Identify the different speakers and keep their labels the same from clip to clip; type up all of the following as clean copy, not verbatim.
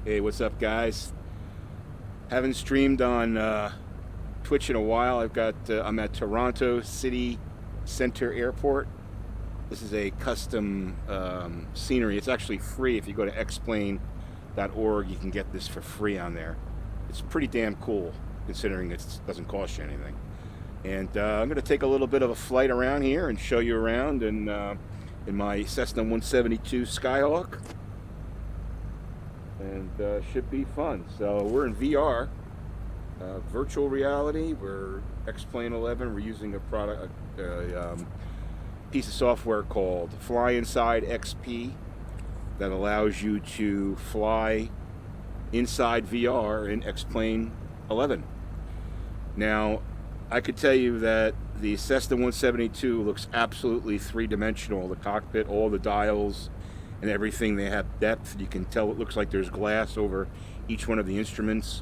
Speaker 1: Hey, what's up, guys? Haven't streamed on Twitch in a while. I'm at Toronto City Center Airport. This is a custom scenery. It's actually free. If you go to xplane.org, you can get this for free on there. It's pretty damn cool, considering it doesn't cost you anything. And I'm going to take a little bit of a flight around here and show you around in my Cessna 172 Skyhawk. And should be fun. So we're in VR, virtual reality. We're X-Plane 11. We're using a piece of software called FlyInside XP that allows you to fly inside VR in X-Plane 11. Now, I could tell you that the Cessna 172 looks absolutely three-dimensional. The cockpit, all the dials, and everything, they have depth. You can tell it looks like there's glass over each one of the instruments.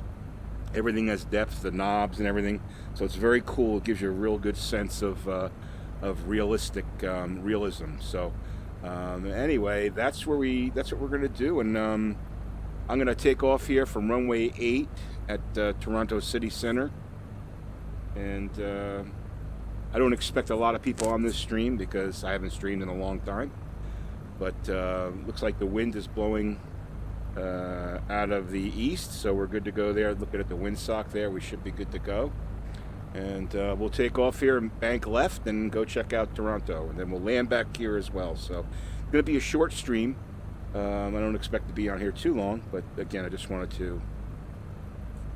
Speaker 1: Everything has depth, the knobs and everything. So it's very cool. It gives you a real good sense of realistic realism. So anyway, that's what we're going to do. And I'm going to take off here from runway 8 at Toronto City Center. And I don't expect a lot of people on this stream because I haven't streamed in a long time. But looks like the wind is blowing out of the east, so we're good to go there. Looking at the windsock there, we should be good to go. And we'll take off here and bank left and go check out Toronto. And then we'll land back here as well. So it's going to be a short stream. I don't expect to be on here too long, but again, I just wanted to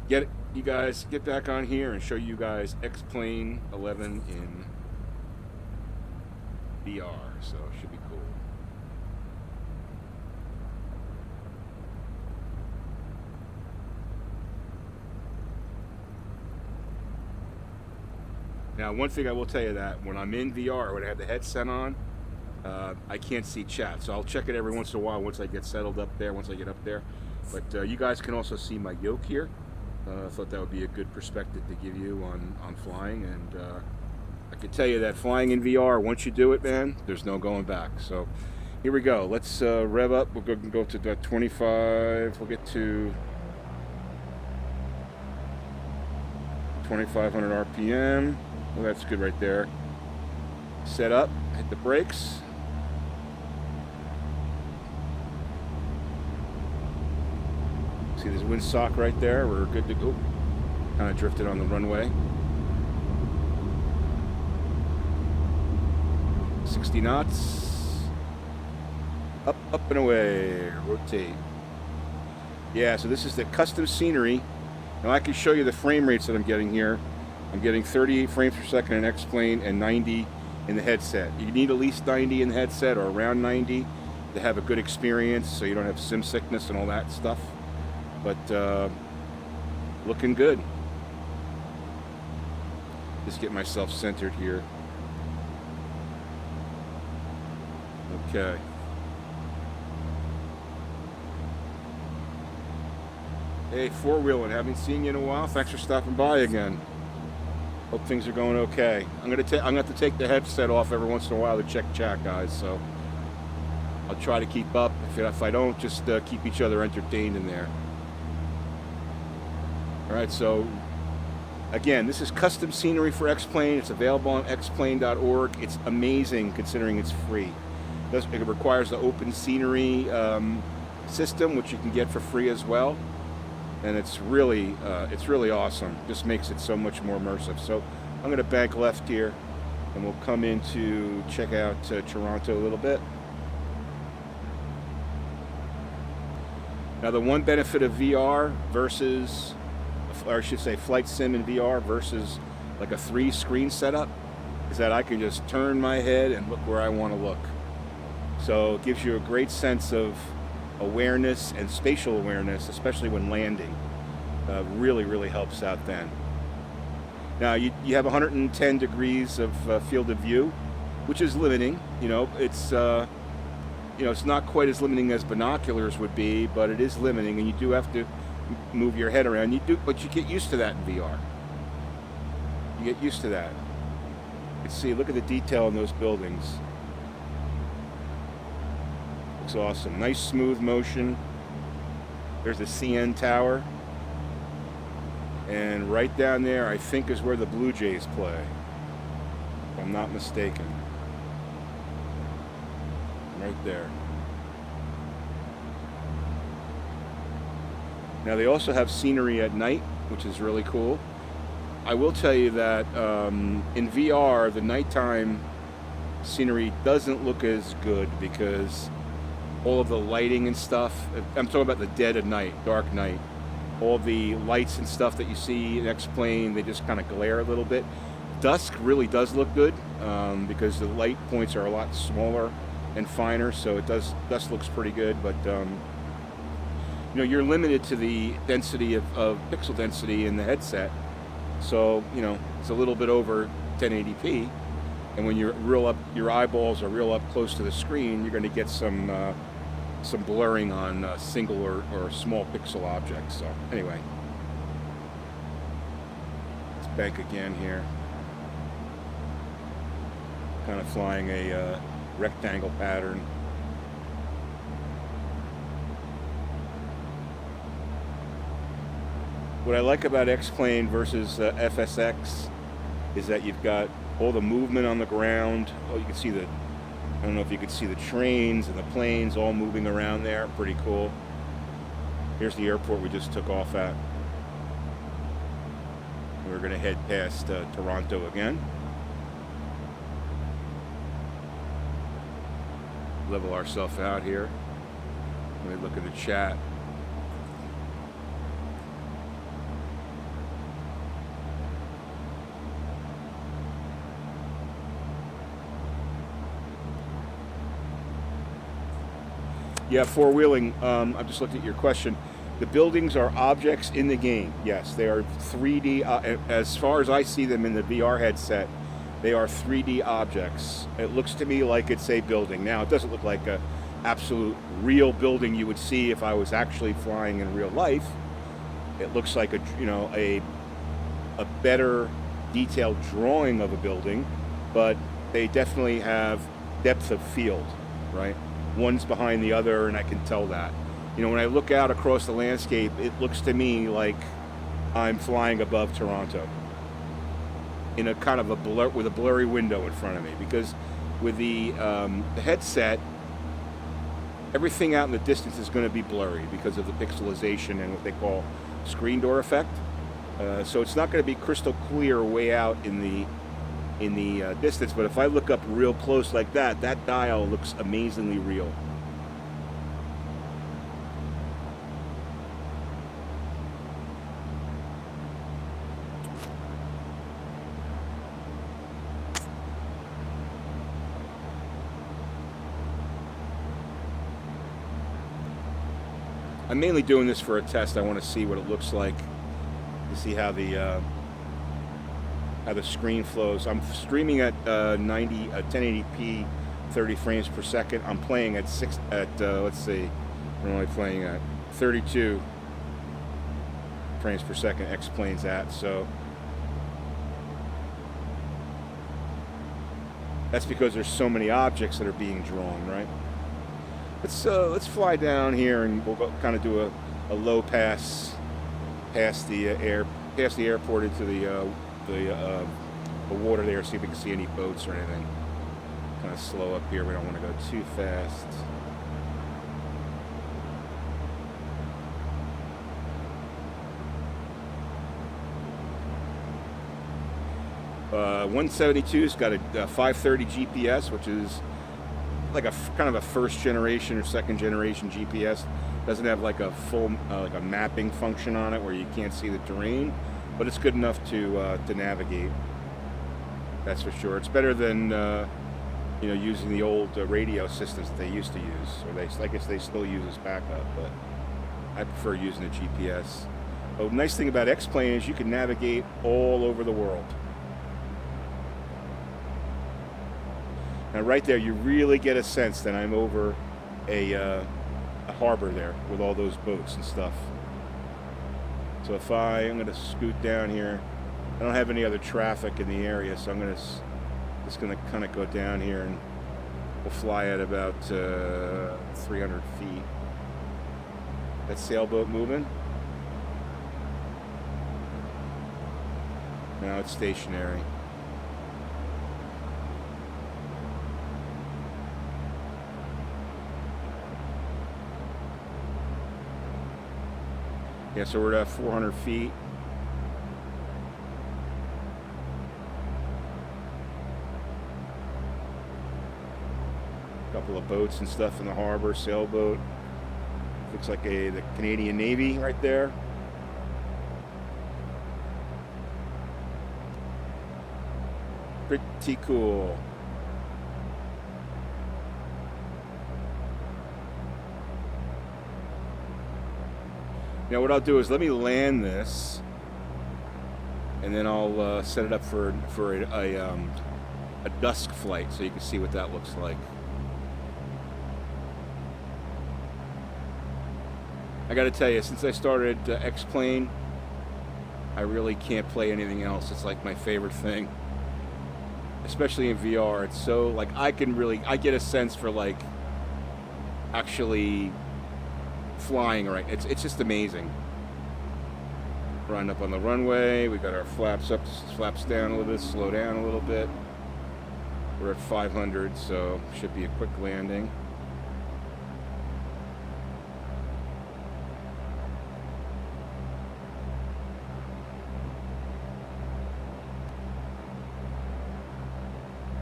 Speaker 1: get back on here and show you guys X-Plane 11 in VR. So it should be cool. Now, one thing I will tell you that when I'm in VR, when I have the headset on, I can't see chat. So I'll check it every once in a while once I get settled up there, once I get up there. But you guys can also see my yoke here. I thought that would be a good perspective to give you on flying. And I can tell you that flying in VR, once you do it, man, there's no going back. So here we go. Let's rev up. We're going to go to that 25. We'll get to 2,500 RPM. Well, that's good right there. Set up, hit the brakes. See this windsock right there? We're good to go. Kind of drifted on the runway. 60 knots. Up, up and away. Rotate. Yeah, so this is the custom scenery. Now I can show you the frame rates that I'm getting here. I'm getting 38 frames per second in X-Plane and 90 in the headset. You need at least 90 in the headset or around 90 to have a good experience so you don't have sim sickness and all that stuff. But looking good. Just get myself centered here. Okay. Hey, four-wheeling, haven't seen you in a while. Thanks for stopping by again. Hope things are going okay. I'm gonna have to take the headset off every once in a while to check chat, guys. So I'll try to keep up. If I don't, just keep each other entertained in there. All right. So again, this is custom scenery for X-Plane. It's available on xplane.org. It's amazing considering it's free. It requires the open scenery system, which you can get for free as well. And it's really awesome. Just makes it so much more immersive. So I'm going to bank left here, and we'll come in to check out Toronto a little bit. Now, the one benefit of VR versus, or I should say flight sim in VR versus like a 3-screen setup is that I can just turn my head and look where I want to look. So it gives you a great sense of awareness and spatial awareness, especially when landing. Really helps out then. Now you have 110 degrees of field of view, which is limiting. It's not quite as limiting as binoculars would be, but it is limiting, and you do have to move your head around. But you get used to that in VR. You get used to that. You can see, look at the detail in those buildings. Looks awesome. Nice smooth motion. There's the CN Tower. And right down there, I think, is where the Blue Jays play, if I'm not mistaken. Right there. Now, they also have scenery at night, which is really cool. I will tell you that in VR, the nighttime scenery doesn't look as good because all of the lighting and stuff, I'm talking about the dead of night, dark night, all the lights and stuff that you see in X-Plane, they just kind of glare a little bit. Dusk really does look good because the light points are a lot smaller and finer, so Dusk looks pretty good, but you know, you're limited to the density of pixel density in the headset, so you know, it's a little bit over 1080p, and when you're real up, your eyeballs are real up close to the screen, you're going to get some blurring on single or small pixel objects. So anyway, let's bank again here. Kind of flying a rectangle pattern. What I like about X-Plane versus FSX is that you've got all the movement on the ground. Oh, you can see the, I don't know if you could see the trains and the planes all moving around there. Pretty cool. Here's the airport we just took off at. We're going to head past Toronto again. Level ourselves out here. Let me look at the chat. Yeah, four-wheeling, I just looked at your question. The buildings are objects in the game. Yes, they are 3D, as far as I see them in the VR headset, they are 3D objects. It looks to me like it's a building. Now, it doesn't look like a absolute real building you would see if I was actually flying in real life. It looks like a better detailed drawing of a building, but they definitely have depth of field, right? One's behind the other, and I can tell that. You know, when I look out across the landscape, it looks to me like I'm flying above Toronto in a kind of a blur, with a blurry window in front of me, because with the headset, everything out in the distance is going to be blurry because of the pixelization and what they call screen door effect. So it's not going to be crystal clear way out in the distance, but if I look up real close like that, that dial looks amazingly real. I'm mainly doing this for a test. I want to see what it looks like, to see how the screen flows. I'm streaming at 1080p, 30 frames per second. I'm playing at let's see, what am I playing at? 32 frames per second. X-Plane's at, so that's because there's so many objects that are being drawn, right? Let's fly down here, and we'll kind of do a low pass past the airport into the water there, see if we can see any boats or anything. Kind of slow up here. We don't want to go too fast. Uh, 172's got a 530 GPS, which is like a kind of a first generation or second generation GPS. Doesn't have like a full like a mapping function on it where you can't see the terrain, but it's good enough to navigate. That's for sure. It's better than you know, using the old radio systems that they used to use, or I guess they still use as backup, but I prefer using a GPS. The nice thing about X-Plane is you can navigate all over the world. Now right there, you really get a sense that I'm over a harbor there with all those boats and stuff. So if I'm going to scoot down here, I don't have any other traffic in the area, so I'm just going to kind of go down here, and we'll fly at about 300 feet. That sailboat moving. Now it's stationary. Yeah, so we're at 400 feet. A couple of boats and stuff in the harbor, sailboat. Looks like the Canadian Navy right there. Pretty cool. Now what I'll do is let me land this, and then I'll set it up for a dusk flight, so you can see what that looks like. I got to tell you, since I started X-Plane, I really can't play anything else. It's like my favorite thing, especially in VR. It's so like I get a sense for like actually flying right. It's just amazing. Running up on the runway, we got our flaps up, flaps down a little bit, slow down a little bit. We're at 500, so should be a quick landing.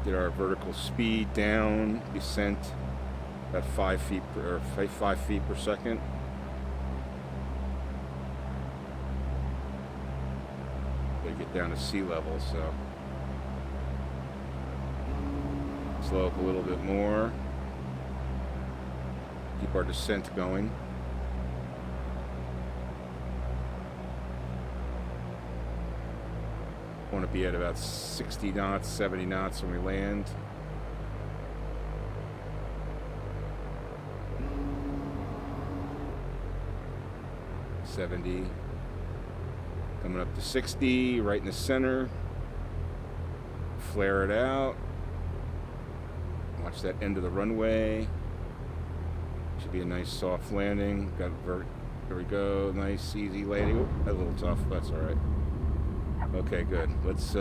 Speaker 1: Get our vertical speed down, descent at 5 feet per second. Gotta get down to sea level, so slow up a little bit more. Keep our descent going. Want to be at about 60 knots, 70 knots when we land. $70. Coming up to 60, right in the center. Flare it out. Watch that end of the runway. Should be a nice soft landing. Got vert. There we go. Nice, easy landing. Ooh, that's a little tough, but that's all right. Okay, good. Let's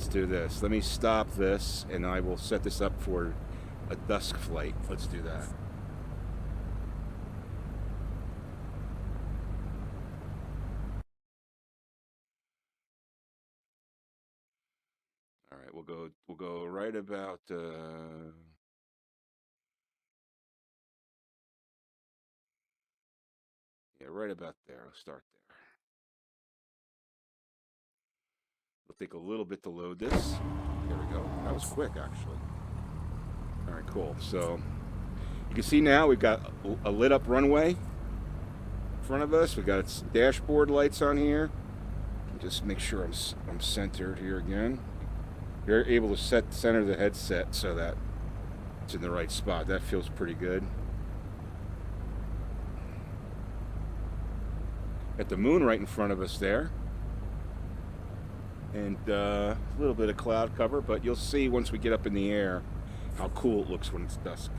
Speaker 1: do this. Let me stop this, and I will set this up for a dusk flight. Let's do that. All right, we'll go right about yeah, right about there. I'll start there. It'll take a little bit to load this. There we go. That was quick, actually. All right, cool. So you can see now we've got a lit up runway in front of us. We've got its dashboard lights on here. Just make sure I'm centered here again. You're able to center the headset so that it's in the right spot. That feels pretty good. Got the moon right in front of us there. And a little bit of cloud cover, but you'll see once we get up in the air how cool it looks when it's dusk.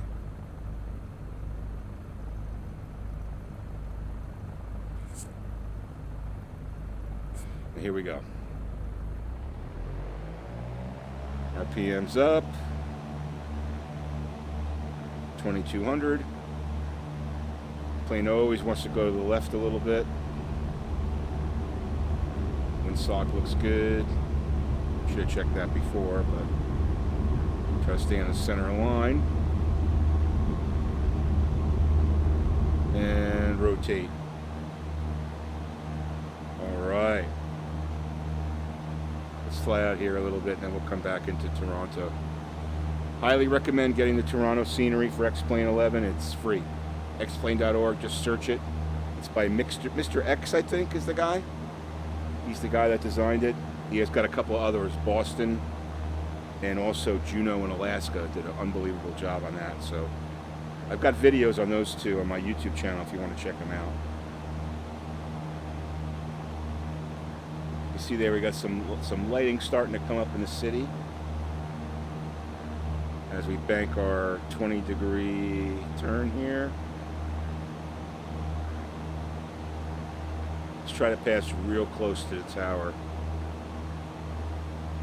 Speaker 1: And here we go. RPM's up. 2200. Plane always wants to go to the left a little bit. Windsock looks good. Should have checked that before, but try to stay in the center line. And rotate. Alright. Let's fly out here a little bit and then we'll come back into Toronto. Highly recommend getting the Toronto scenery for X-Plane 11. It's free. Xplane.org, just search it. It's by Mr. X, I think, is the guy. He's the guy that designed it. He has got a couple of others, Boston and also Juneau in Alaska. Did an unbelievable job on that. So I've got videos on those two on my YouTube channel if you want to check them out. You see there we got some lighting starting to come up in the city as we bank our 20-degree turn here. try to pass real close to the tower.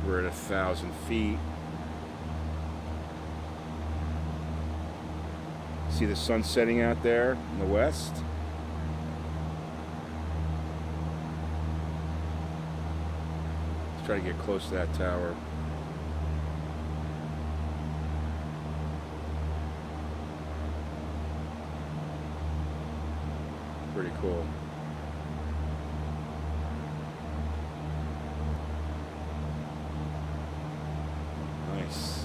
Speaker 1: We're at 1,000 feet. See the sun setting out there in the west? Let's try to get close to that tower. Pretty cool. Nice.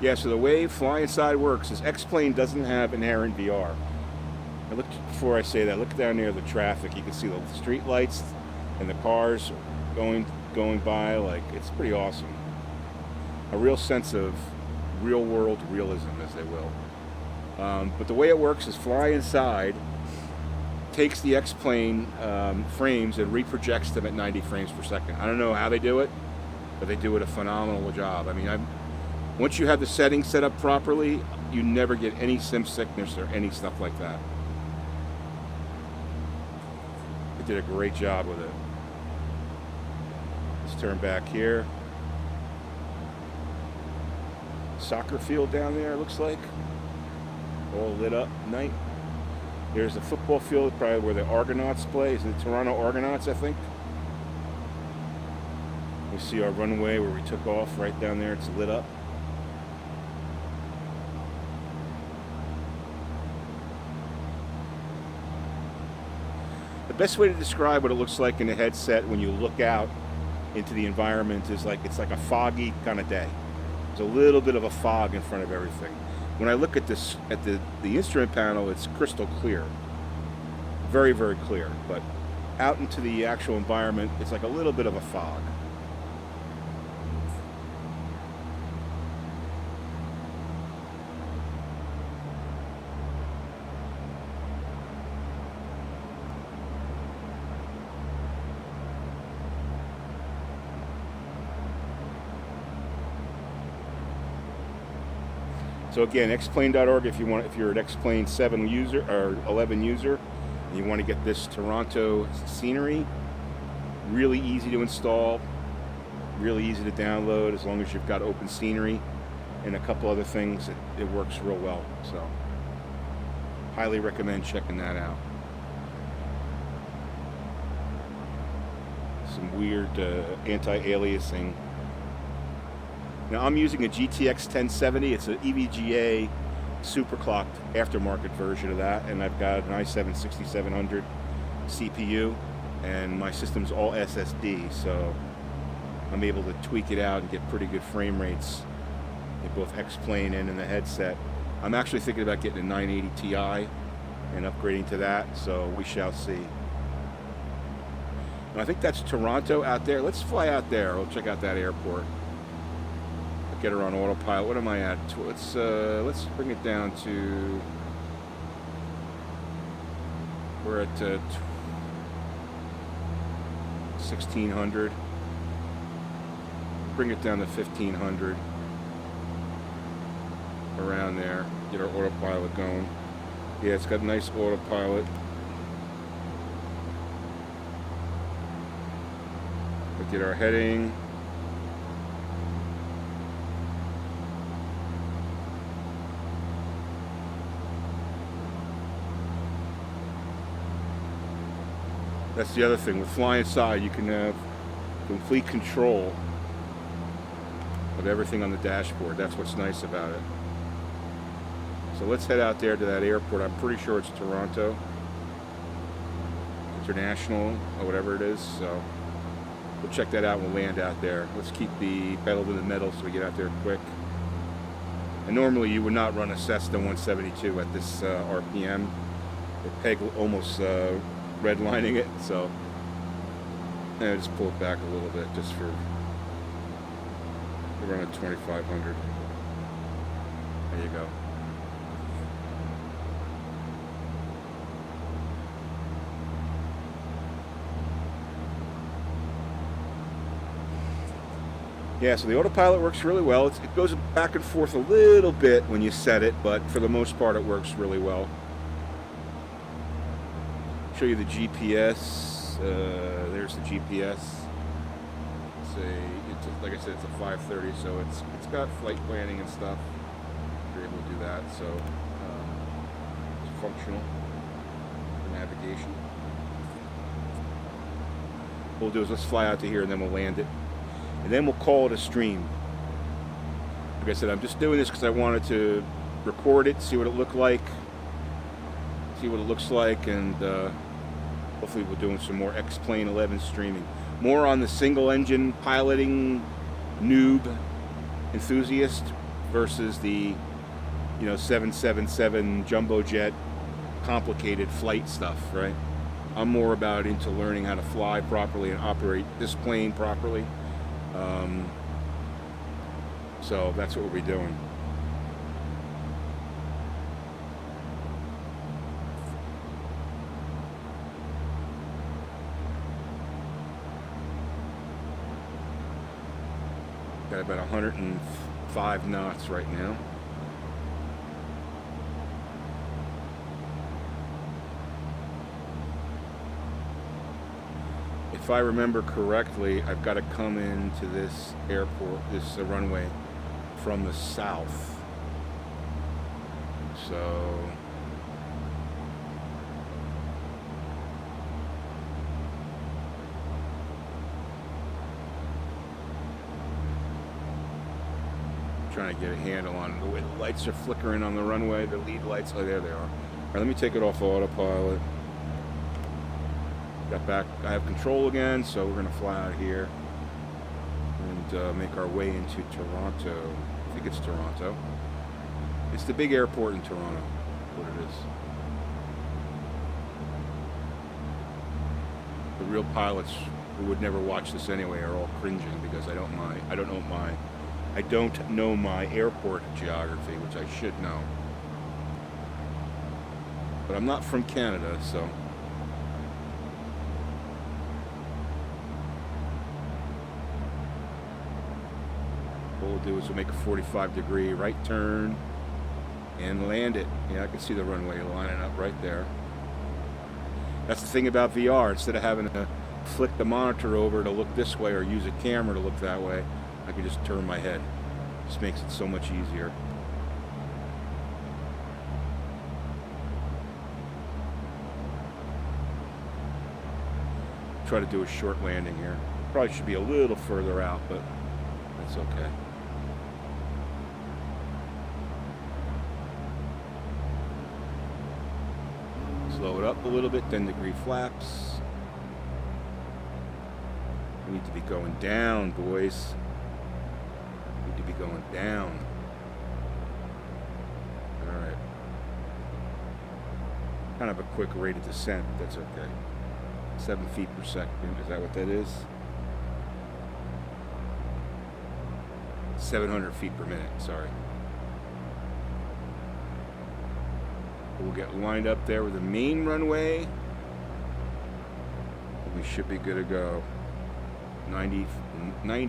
Speaker 1: Yeah, so the way FlyInside works is X-Plane doesn't have inherent VR. I look, before I say that, look down near the traffic. You can see the street lights and the cars going by. Like, it's pretty awesome. A real sense of real-world realism, as they will. But the way it works is FlyInside takes the X-Plane frames and reprojects them at 90 frames per second. I don't know how they do it, but they do it a phenomenal job. I mean, once you have the settings set up properly, you never get any sim sickness or any stuff like that. They did a great job with it. Let's turn back here. Soccer field down there, it looks like. All lit up night. There's a football field, probably where the Argonauts play. Is it the Toronto Argonauts, I think? We see our runway where we took off right down there. It's lit up. The best way to describe what it looks like in a headset when you look out into the environment is like it's like a foggy kind of day. There's a little bit of a fog in front of everything. When I look at this, at the instrument panel, it's crystal clear. Very, very clear. But out into the actual environment, it's like a little bit of a fog. So again, xplane.org if you're an X-Plane 7 user or 11 user, and you want to get this Toronto scenery. Really easy to install, really easy to download as long as you've got open scenery and a couple other things. It works real well. So highly recommend checking that out. Some weird anti-aliasing. Now I'm using a GTX 1070. It's an EVGA superclocked aftermarket version of that, and I've got an i7 6700 CPU, and my system's all SSD, so I'm able to tweak it out and get pretty good frame rates in both X-Plane and in the headset. I'm actually thinking about getting a 980 Ti and upgrading to that, so we shall see. And I think that's Toronto out there. Let's fly out there. We'll check out that airport. Get her on autopilot. What am I at? Let's bring it down to. We're at 1600. Bring it down to 1500. Around there. Get our autopilot going. Yeah, it's got a nice autopilot. We'll get our heading. That's the other thing. With FlyInside, you can have complete control of everything on the dashboard. That's what's nice about it. So let's head out there to that airport. I'm pretty sure it's Toronto International or whatever it is. So we'll check that out and we'll land out there. Let's keep the pedal to the metal so we get out there quick. And normally you would not run a Cessna 172 at this RPM. The peg almost redlining it, so I just pull it back a little bit just for run at 2500. There you go. Yeah, so the autopilot works really well. It goes back and forth a little bit when you set it, but for the most part it works really well. Show you the GPS. There's the GPS. Like I said, it's a 530, so it's got flight planning and stuff. You're able to do that, so it's functional for navigation. What we'll do is let's fly out to here and then we'll land it, and then we'll call it a stream. Like I said, I'm just doing this because I wanted to record it, see what it looks like, and hopefully we're doing some more X-Plane 11 streaming. More on the single engine piloting noob enthusiast versus the 777 jumbo jet complicated flight stuff, right? I'm more about into learning how to fly properly and operate this plane properly. So that's what we'll be doing. Got about 105 knots right now. If I remember correctly, I've got to come into this airport, this runway, from the south. So trying to get a handle on the way the lights are flickering on the runway, the lead lights. Oh, there they are. All right, let me take it off autopilot. Got back. I have control again, so we're gonna fly out here and make our way into Toronto. I think it's Toronto. It's the big airport in Toronto. What it is. The real pilots who would never watch this anyway are all cringing because I don't know my airport geography, which I should know. But I'm not from Canada, so. What we'll do is we'll make a 45-degree right turn and land it. Yeah, I can see the runway lining up right there. That's the thing about VR. Instead of having to flick the monitor over to look this way or use a camera to look that way, I can just turn my head. Just makes it so much easier. Try to do a short landing here. Probably should be a little further out, but that's okay. Slow it up a little bit, 10-degree flaps. We need to be going down, boys. We need to be going down. All right. Kind of a quick rate of descent, but that's okay. 7 feet per second, is that what that is? 700 feet per minute, sorry. We'll get lined up there with the main runway. We should be good to go. 90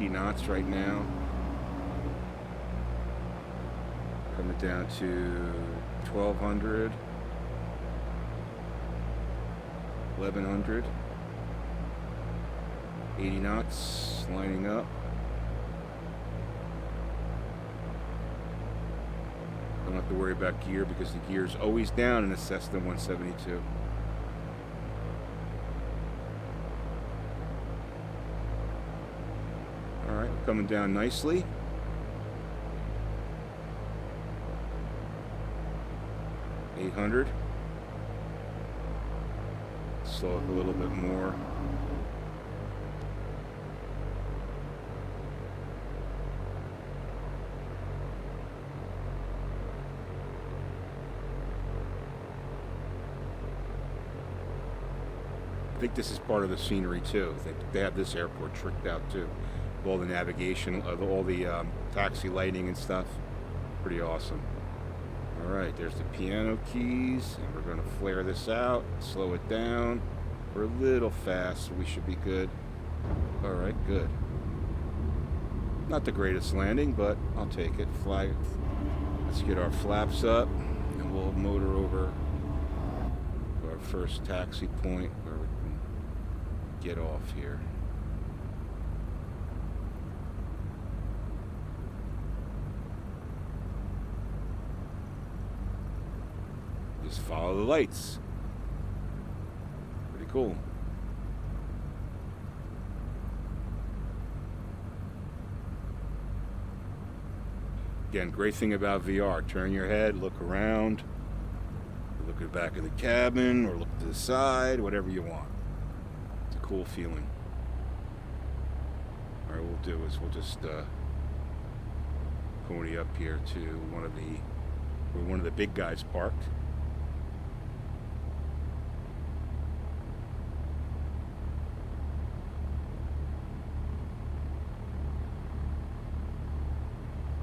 Speaker 1: knots right now. Coming down to 1200. 1100. 80 knots, lining up. Don't have to worry about gear because the gear is always down in the Cessna 172. All right, coming down nicely. $800. Slow up a little bit more. I think this is part of the scenery too. They have this airport tricked out too. All the navigation, all the taxi lighting and stuff. Pretty awesome. All right, there's the piano keys, and we're going to flare this out, slow it down. We're a little fast, so we should be good. All right, good. Not the greatest landing, but I'll take it. Flag. Let's get our flaps up, and we'll motor over our our first taxi point where we can get off here. Just follow the lights. Pretty cool. Again, great thing about VR. Turn your head, look around, look at the back of the cabin, or look to the side, whatever you want. It's a cool feeling. All right, what we'll do is we'll just pony up here to where one of the big guys parked.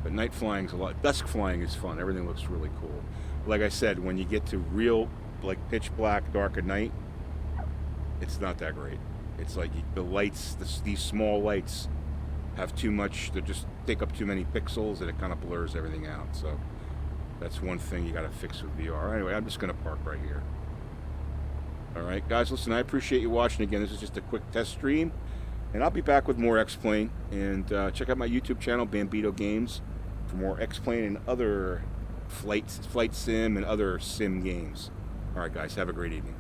Speaker 1: But night flying's a lot. Dusk flying is fun. Everything looks really cool. Like I said, when you get to real, like pitch black, dark at night, it's not that great. It's like the lights, these small lights, have too much. They just take up too many pixels, and it kind of blurs everything out. So that's one thing you got to fix with VR. Anyway, I'm just going to park right here. All right, guys, listen, I appreciate you watching. Again, this is just a quick test stream, and I'll be back with more X-Plane. And check out my YouTube channel, Bambito Games, for more X-Plane and other flight sim and other sim games. All right, guys, have a great evening.